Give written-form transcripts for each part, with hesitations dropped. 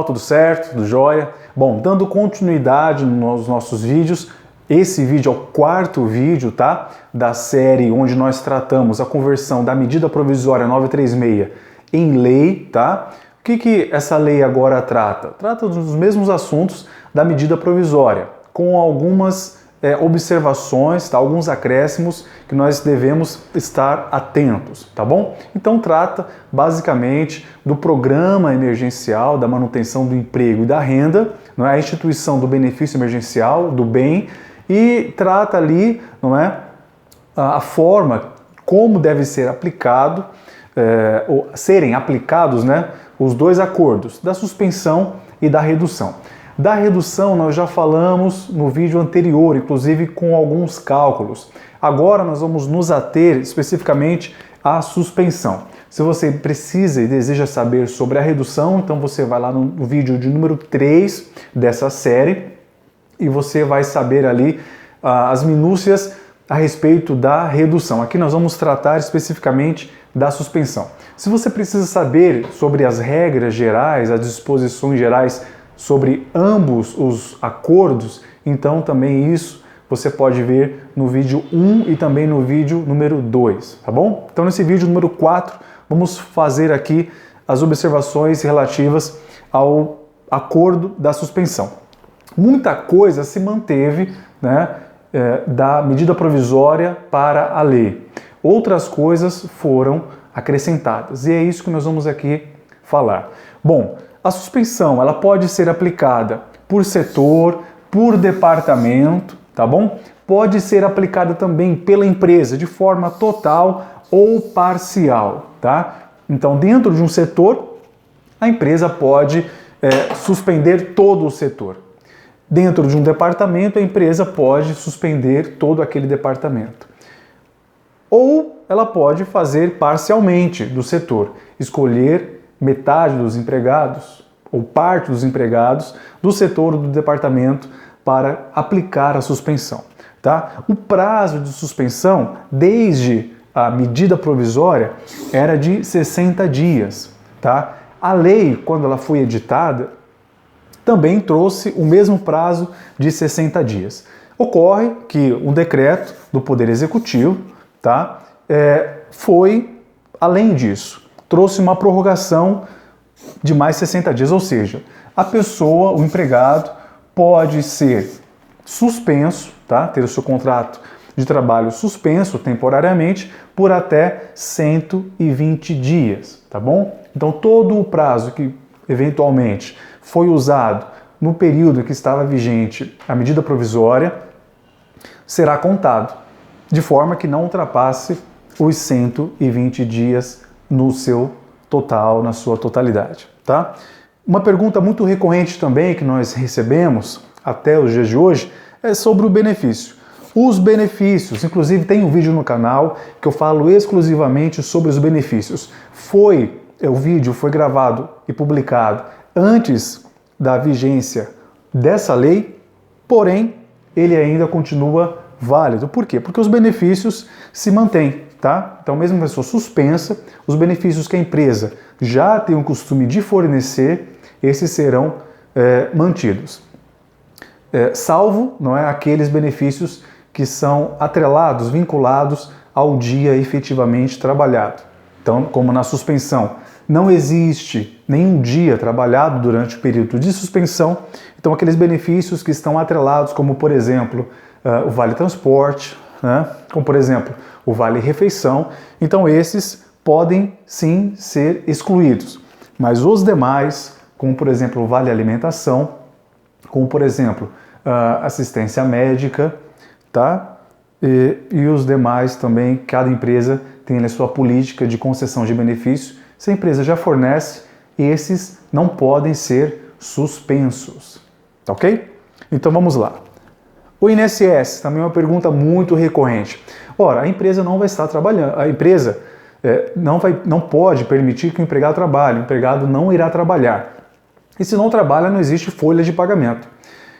Tudo certo? Tudo jóia? Bom, dando continuidade nos nossos vídeos, esse vídeo é o quarto vídeo, tá? Da série onde nós tratamos a conversão da medida provisória 936 em lei, tá? O que essa lei agora trata? Trata dos mesmos assuntos da medida provisória, com algumas observações, tá? Alguns acréscimos que nós devemos estar atentos, tá bom? Então trata basicamente do programa emergencial da manutenção do emprego e da renda, não é? A instituição do benefício emergencial, do bem, e trata ali, não é, a forma como deve ser aplicado, ou serem aplicados, né, os dois acordos, da suspensão e da redução. Da redução nós já falamos no vídeo anterior, inclusive com alguns cálculos. Agora nós vamos nos ater especificamente à suspensão. Se você precisa e deseja saber sobre a redução, então você vai lá no vídeo de número 3 dessa série e você vai saber ali as minúcias a respeito da redução. Aqui nós vamos tratar especificamente da suspensão. Se você precisa saber sobre as regras gerais, as disposições gerais sobre ambos os acordos, então também isso você pode ver no vídeo 1 e também no vídeo número 2, tá bom? Então nesse vídeo número 4, vamos fazer aqui as observações relativas ao acordo da suspensão. Muita coisa se manteve, né, da medida provisória para a lei. Outras coisas foram acrescentadas e é isso que nós vamos aqui falar. Bom, a suspensão ela pode ser aplicada por setor, por departamento, tá bom? Pode ser aplicada também pela empresa de forma total ou parcial, tá? Então, dentro de um setor, a empresa pode suspender todo o setor. Dentro de um departamento, a empresa pode suspender todo aquele departamento. Ou ela pode fazer parcialmente do setor, escolher metade dos empregados ou parte dos empregados do setor ou do departamento para aplicar a suspensão, tá? O prazo de suspensão, desde a medida provisória, era de 60 dias, tá? A lei, quando ela foi editada, também trouxe o mesmo prazo de 60 dias. Ocorre que um decreto do Poder Executivo, tá, foi além disso, trouxe uma prorrogação de mais 60 dias, ou seja, a pessoa, o empregado, pode ser suspenso, tá? Ter o seu contrato de trabalho suspenso temporariamente por até 120 dias, tá bom? Então todo o prazo que eventualmente foi usado no período que estava vigente a medida provisória será contado, de forma que não ultrapasse os 120 dias no seu total, na sua totalidade, tá? Uma pergunta muito recorrente também que nós recebemos até os dias de hoje é sobre o benefício. Os benefícios, inclusive tem um vídeo no canal que eu falo exclusivamente sobre os benefícios. O vídeo foi gravado e publicado antes da vigência dessa lei, porém ele ainda continua válido. Por quê? Porque os benefícios se mantêm, tá? Então, mesmo a pessoa suspensa, os benefícios que a empresa já tem o costume de fornecer, esses serão mantidos. Salvo, não é, aqueles benefícios que são atrelados, vinculados ao dia efetivamente trabalhado. Então, como na suspensão, não existe nenhum dia trabalhado durante o período de suspensão, então aqueles benefícios que estão atrelados, como por exemplo, o Vale Transporte, né? Como por exemplo, o Vale Refeição, então esses podem sim ser excluídos, mas os demais, como por exemplo o Vale Alimentação, como por exemplo assistência médica, tá? E os demais também, cada empresa tem a sua política de concessão de benefício. Se a empresa já fornece, esses não podem ser suspensos, tá ok? Então vamos lá. O INSS também é uma pergunta muito recorrente. Ora, a empresa não vai estar trabalhando, a empresa não pode permitir que o empregado trabalhe, o empregado não irá trabalhar. E se não trabalha, não existe folha de pagamento.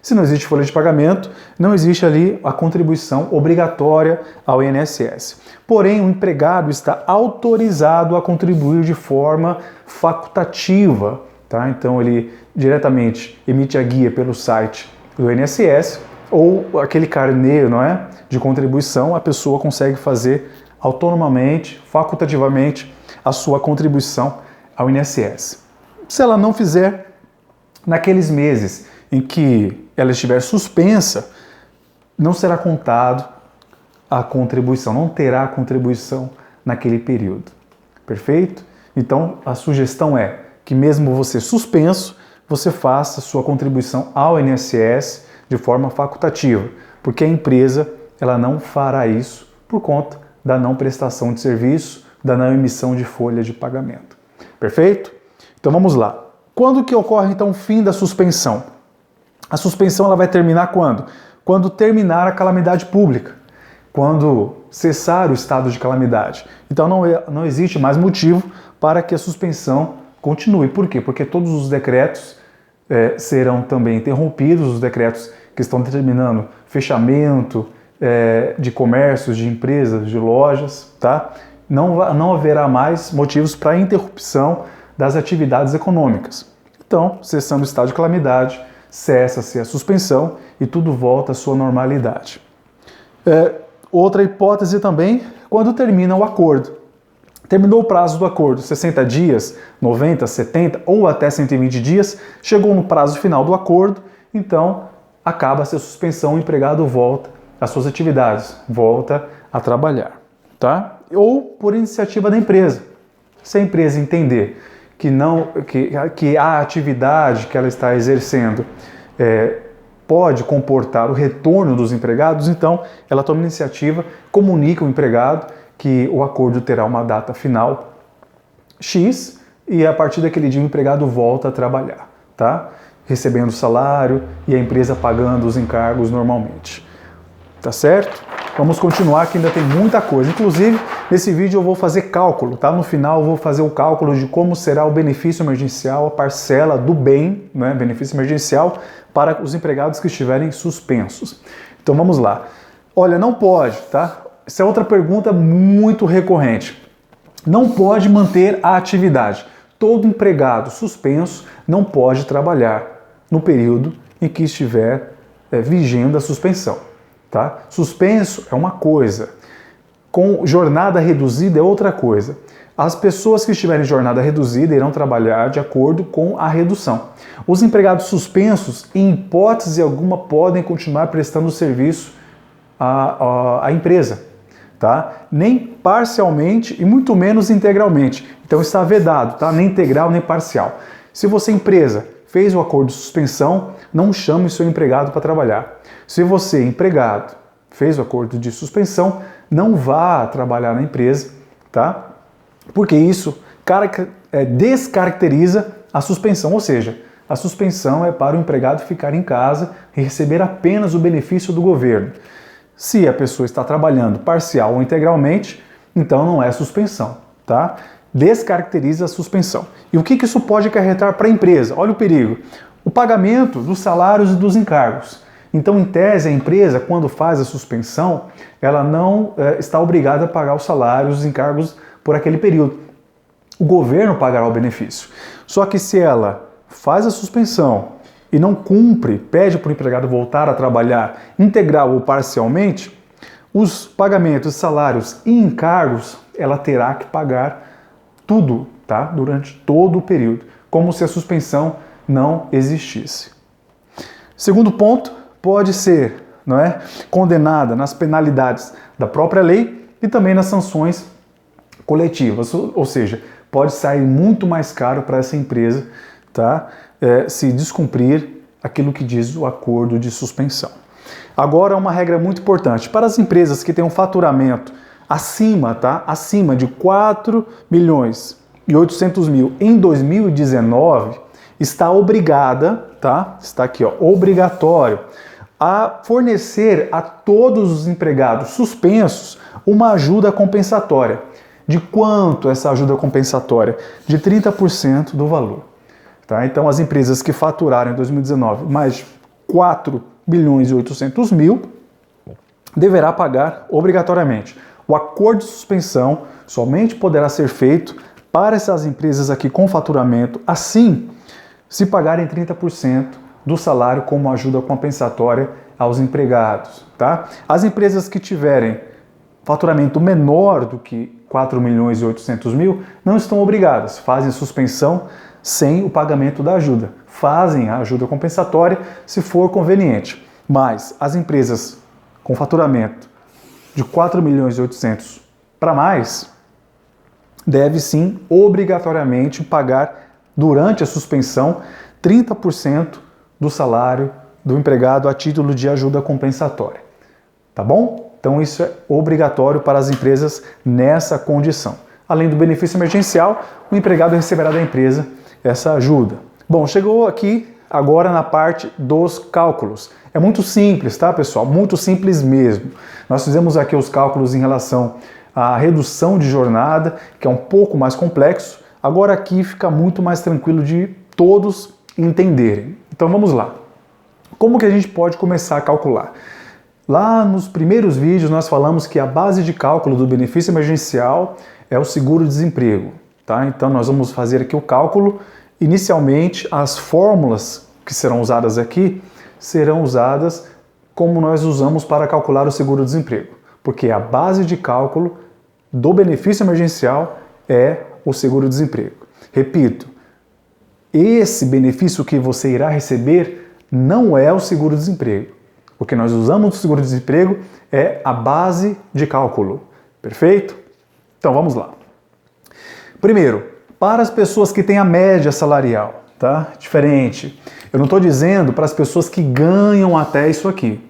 Se não existe folha de pagamento, não existe ali a contribuição obrigatória ao INSS. Porém, o empregado está autorizado a contribuir de forma facultativa, tá? Então ele diretamente emite a guia pelo site do INSS ou aquele carnê, não é, de contribuição, a pessoa consegue fazer autonomamente, facultativamente, a sua contribuição ao INSS. Se ela não fizer, naqueles meses em que ela estiver suspensa, não será contado a contribuição, não terá contribuição naquele período. Perfeito? Então, a sugestão é que mesmo você suspenso, você faça sua contribuição ao INSS de forma facultativa, porque a empresa ela não fará isso por conta da não prestação de serviço, da não emissão de folha de pagamento. Perfeito? Então vamos lá. Quando que ocorre então o fim da suspensão? A suspensão ela vai terminar quando? Quando terminar a calamidade pública, quando cessar o estado de calamidade. Então não existe mais motivo para que a suspensão continue. Por quê? Porque todos os decretos serão também interrompidos, os decretos que estão determinando fechamento de comércios, de empresas, de lojas, tá? Não haverá mais motivos para interrupção das atividades econômicas. Então, cessando o estado de calamidade, cessa-se a suspensão e tudo volta à sua normalidade. Outra hipótese também, quando termina o acordo. Terminou o prazo do acordo, 60 dias, 90, 70 ou até 120 dias, chegou no prazo final do acordo, então acaba-se a suspensão, o empregado volta às suas atividades, volta a trabalhar, tá? Ou por iniciativa da empresa. Se a empresa entender que a atividade que ela está exercendo pode comportar o retorno dos empregados, então ela toma iniciativa, comunica ao empregado que o acordo terá uma data final X e a partir daquele dia o empregado volta a trabalhar, tá? Recebendo o salário e a empresa pagando os encargos normalmente. Tá certo? Vamos continuar que ainda tem muita coisa. Inclusive, nesse vídeo eu vou fazer cálculo, tá? No final eu vou fazer o cálculo de como será o benefício emergencial, a parcela do bem, né? Benefício emergencial para os empregados que estiverem suspensos. Então vamos lá. Olha, não pode, tá? Essa é outra pergunta muito recorrente. Não pode manter a atividade. Todo empregado suspenso não pode trabalhar no período em que estiver vigendo a suspensão. Tá? Suspenso é uma coisa, com jornada reduzida é outra coisa. As pessoas que estiverem em jornada reduzida irão trabalhar de acordo com a redução. Os empregados suspensos, em hipótese alguma, podem continuar prestando serviço à empresa, tá? Nem parcialmente e muito menos integralmente. Então está vedado, tá? Nem integral nem parcial. Se você, empresa, fez o acordo de suspensão, não chame seu empregado para trabalhar. Se você, empregado, fez o acordo de suspensão, não vá trabalhar na empresa, tá? Porque isso descaracteriza a suspensão, ou seja, a suspensão é para o empregado ficar em casa e receber apenas o benefício do governo. Se a pessoa está trabalhando parcial ou integralmente, então não é suspensão, tá? Descaracteriza a suspensão. E o que isso pode acarretar para a empresa? Olha o perigo. O pagamento dos salários e dos encargos. Então, em tese, a empresa, quando faz a suspensão, ela não está obrigada a pagar os salários, os encargos por aquele período. O governo pagará o benefício. Só que se ela faz a suspensão e não cumpre, pede para o empregado voltar a trabalhar integral ou parcialmente, os pagamentos, salários e encargos, ela terá que pagar tudo, tá? Durante todo o período, como se a suspensão não existisse. Segundo ponto, pode ser, não é, condenada nas penalidades da própria lei e também nas sanções coletivas, ou seja, pode sair muito mais caro para essa empresa, tá? Se descumprir aquilo que diz o acordo de suspensão. Agora, uma regra muito importante, para as empresas que têm um faturamento acima, tá? Acima de 4.800.000 em 2019, está obrigada, tá? Está aqui, ó, obrigatório, a fornecer a todos os empregados suspensos uma ajuda compensatória. De quanto essa ajuda compensatória? De 30% do valor. Tá? Então, as empresas que faturaram em 2019 mais de 4.800.000 deverá pagar obrigatoriamente. O acordo de suspensão somente poderá ser feito para essas empresas aqui com faturamento se pagarem 30% do salário como ajuda compensatória aos empregados, tá? As empresas que tiverem faturamento menor do que 4.800.000 não estão obrigadas, fazem suspensão sem o pagamento da ajuda. Fazem a ajuda compensatória se for conveniente. Mas as empresas com faturamento de 4.800.000 para mais, deve sim obrigatoriamente pagar durante a suspensão 30% do salário do empregado a título de ajuda compensatória. Tá bom? Então isso é obrigatório para as empresas nessa condição. Além do benefício emergencial, o empregado receberá da empresa essa ajuda. Bom, chegou aqui agora na parte dos cálculos. É muito simples, tá, pessoal? Muito simples mesmo. Nós fizemos aqui os cálculos em relação à redução de jornada, que é um pouco mais complexo. Agora aqui fica muito mais tranquilo de todos entenderem. Então vamos lá. Como que a gente pode começar a calcular? Lá nos primeiros vídeos nós falamos que a base de cálculo do benefício emergencial é o seguro-desemprego, tá? Então nós vamos fazer aqui o cálculo. Inicialmente, as fórmulas que serão usadas aqui serão usadas como nós usamos para calcular o seguro-desemprego, porque a base de cálculo do benefício emergencial é o seguro-desemprego. Repito, esse benefício que você irá receber não é o seguro-desemprego. O que nós usamos do seguro-desemprego é a base de cálculo. Perfeito? Então vamos lá. Primeiro, para as pessoas que têm a média salarial, tá? Diferente. Eu não estou dizendo para as pessoas que ganham até isso aqui.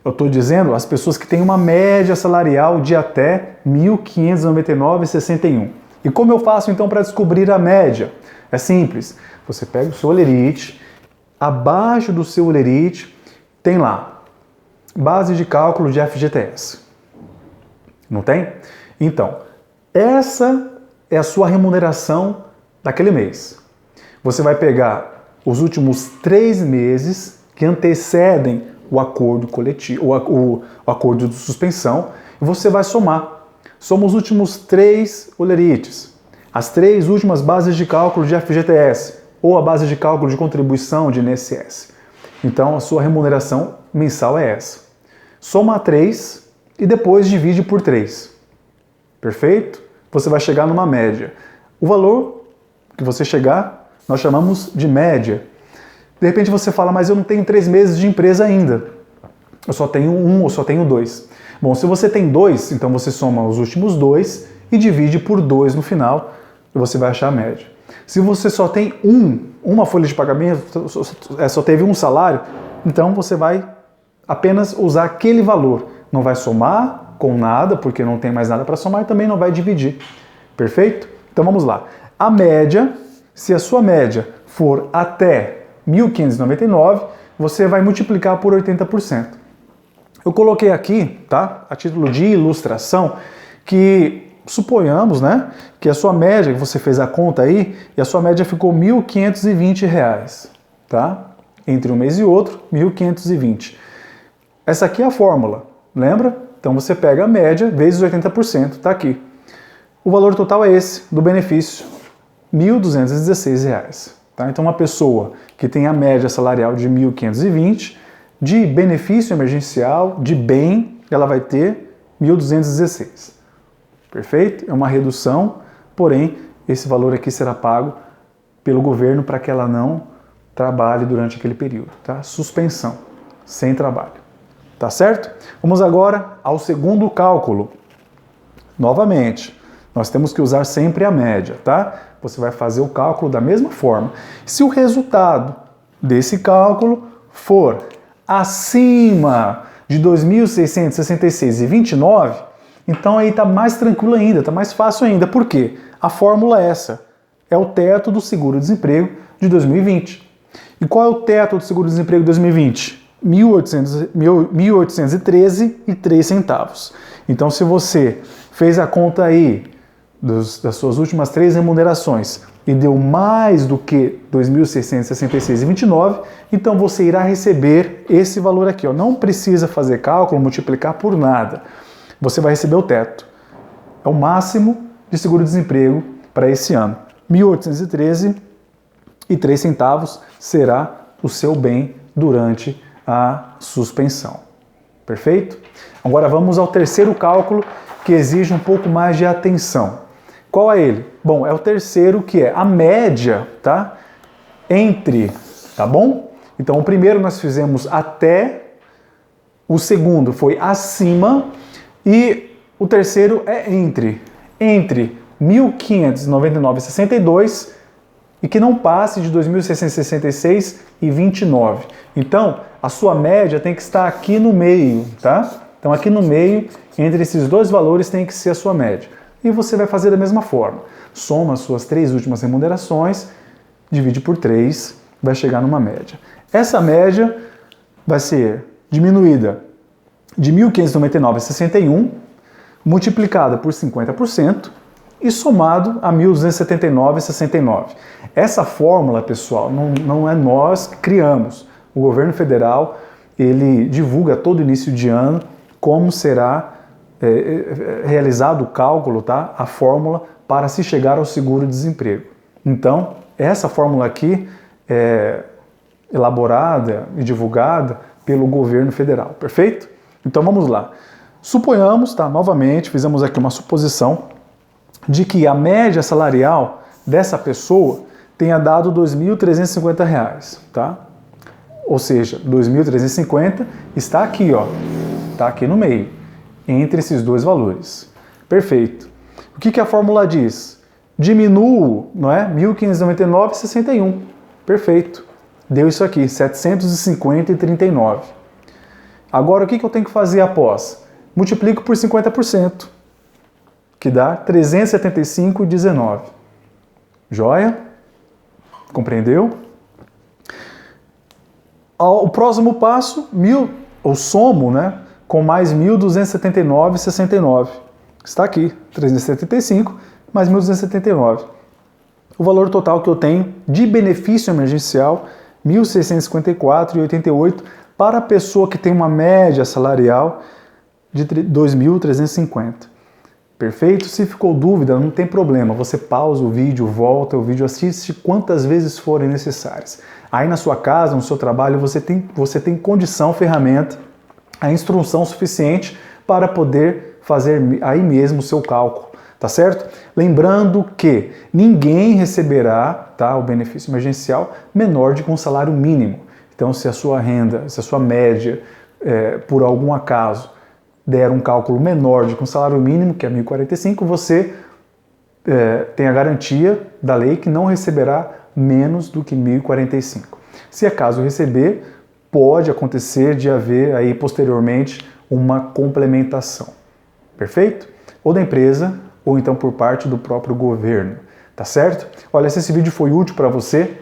Eu estou dizendo as pessoas que têm uma média salarial de até R$ 1.599,61. E como eu faço então para descobrir a média? É simples. Você pega o seu olerite, abaixo do seu olerite tem lá base de cálculo de FGTS. Não tem? Então, essa é a sua remuneração daquele mês. Você vai pegar os últimos 3 meses que antecedem o acordo coletivo, o acordo de suspensão, e você vai somar. Soma os últimos 3 olerites, as 3 últimas bases de cálculo de FGTS, ou a base de cálculo de contribuição de INSS. Então, a sua remuneração mensal é essa. Soma 3 e depois divide por 3. Perfeito? Você vai chegar numa média. O valor que você chegar, nós chamamos de média. De repente você fala, mas eu não tenho 3 meses de empresa ainda. Eu só tenho 1 ou só tenho 2. Bom, se você tem 2, então você soma os últimos 2 e divide por 2 no final e você vai achar a média. Se você só tem uma folha de pagamento, só teve um salário, então você vai apenas usar aquele valor. Não vai somar com nada, porque não tem mais nada para somar, e também não vai dividir. Perfeito? Então vamos lá. A média, se a sua média for até 1.599, você vai multiplicar por 80%. Eu coloquei aqui, tá, a título de ilustração, que suponhamos, né, que a sua média, que você fez a conta aí, e a sua média ficou R$ 1.520, tá? Entre um mês e outro, 1.520. Essa aqui é a fórmula, lembra? Então você pega a média vezes 80%, tá aqui. O valor total é esse, do benefício, R$ 1.216. Tá? Então uma pessoa que tem a média salarial de 1.520, de benefício emergencial, de bem, ela vai ter 1.216. Perfeito? É uma redução, porém esse valor aqui será pago pelo governo para que ela não trabalhe durante aquele período. Tá? Suspensão, sem trabalho. Tá certo? Vamos agora ao segundo cálculo. Novamente, nós temos que usar sempre a média, tá? Você vai fazer o cálculo da mesma forma. Se o resultado desse cálculo for acima de 2.666,29, então aí está mais tranquilo ainda, está mais fácil ainda. Por quê? A fórmula é essa. É o teto do seguro-desemprego de 2020. E qual é o teto do seguro-desemprego de 2020? R$ 1.813,03. Então, se você fez a conta aí das suas últimas 3 remunerações e deu mais do que R$ 2.666,29, então você irá receber esse valor aqui. Ó. Não precisa fazer cálculo, multiplicar por nada. Você vai receber o teto. É o máximo de seguro-desemprego para esse ano. R$ 1.813,03. e 3 centavos será o seu bem durante a suspensão. Perfeito? Agora vamos ao terceiro cálculo, que exige um pouco mais de atenção. Qual é ele? Bom, é o terceiro, que é a média, tá? Entre, tá bom? Então o primeiro nós fizemos até, o segundo foi acima e o terceiro é entre 1.599,62 e que não passe de 2.666,29. Então, a sua média tem que estar aqui no meio, tá? Então, aqui no meio, entre esses dois valores, tem que ser a sua média. E você vai fazer da mesma forma. Soma as suas 3 últimas remunerações, divide por 3, vai chegar numa média. Essa média vai ser diminuída de 1.599,61, multiplicada por 50% e somado a 1.279,69. Essa fórmula, pessoal, não é nós que criamos. O governo federal, ele divulga todo início de ano como será realizado o cálculo, tá? A fórmula para se chegar ao seguro-desemprego. Então, essa fórmula aqui é elaborada e divulgada pelo governo federal, perfeito? Então vamos lá. Suponhamos, tá? Novamente, fizemos aqui uma suposição de que a média salarial dessa pessoa tenha dado R$ 2.350, tá? Ou seja, 2.350 está aqui, ó, está aqui no meio, entre esses dois valores. Perfeito. O que a fórmula diz? Diminuo, não é? 1.599,61. Perfeito. Deu isso aqui, 750,39. Agora, o que eu tenho que fazer após? Multiplico por 50%, que dá 375,19. Joia? Compreendeu? O próximo passo, eu somo, né, com mais 1.279,69. Está aqui, 375 mais 1.279. O valor total que eu tenho de benefício emergencial, 1.654,88, para a pessoa que tem uma média salarial de 2.350. Perfeito? Se ficou dúvida, não tem problema. Você pausa o vídeo, volta o vídeo, assiste quantas vezes forem necessárias. Aí na sua casa, no seu trabalho, você tem condição, ferramenta, a instrução suficiente para poder fazer aí mesmo o seu cálculo, tá certo? Lembrando que ninguém receberá, tá, o benefício emergencial menor de um salário mínimo. Então, se a sua renda, se a sua média, por algum acaso, der um cálculo menor de um salário mínimo, que é 1.045, você tem a garantia da lei que não receberá menos do que 1.045. Se acaso receber, pode acontecer de haver aí posteriormente uma complementação. Perfeito? Ou da empresa, ou então por parte do próprio governo. Tá certo? Olha, se esse vídeo foi útil para você,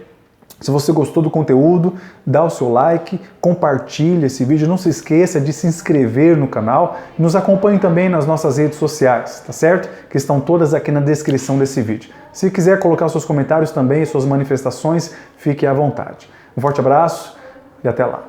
se você gostou do conteúdo, dá o seu like, compartilhe esse vídeo, não se esqueça de se inscrever no canal e nos acompanhe também nas nossas redes sociais, tá certo? Que estão todas aqui na descrição desse vídeo. Se quiser colocar seus comentários também, suas manifestações, fique à vontade. Um forte abraço e até lá!